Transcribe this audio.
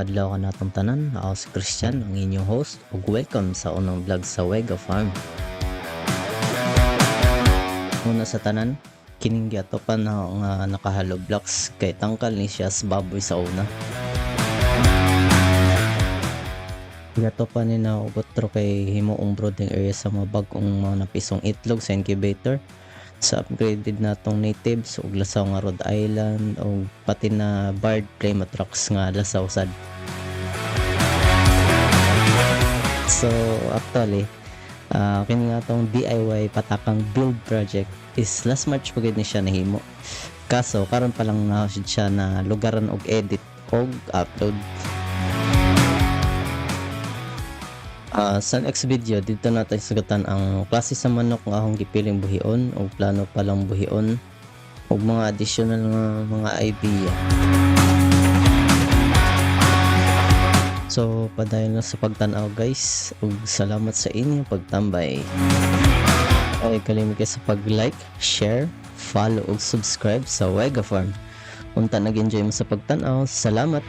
adlaw ka natong tanan. Ako si Christian, ang inyong host, ug welcome sa unang vlog sa Wega Farm. Una sa tanan, kining giatopan na nga nakahalo blocks kay tangkal ni siya sa baboy sa una. Giatopan ni na ubotro kay himuong brooding area sa mga bag-ong mga napisong itlog sa incubator. Sa upgraded natong natives ug lasaw nga Rhode Island ug pati na barred Plymouth nga lasaw sad. So actually kini nga tong DIY patakang build project is last March pagid ni siya nahimo. Kaso karon pa lang na siya na lugaran og edit og upload. Sa next video dito natin sugatan ang klase sa manok nga akong gipiling buhion o plano palang buhion o mga additional nga mga idea. So padayon na sa pagtan-aw guys ug salamat sa inyong pagtambay. Ay kalimot kayo sa pag-like, share, follow ug subscribe sa Wega Farm. Unta nag-enjoy mo sa pagtan-aw. Salamat.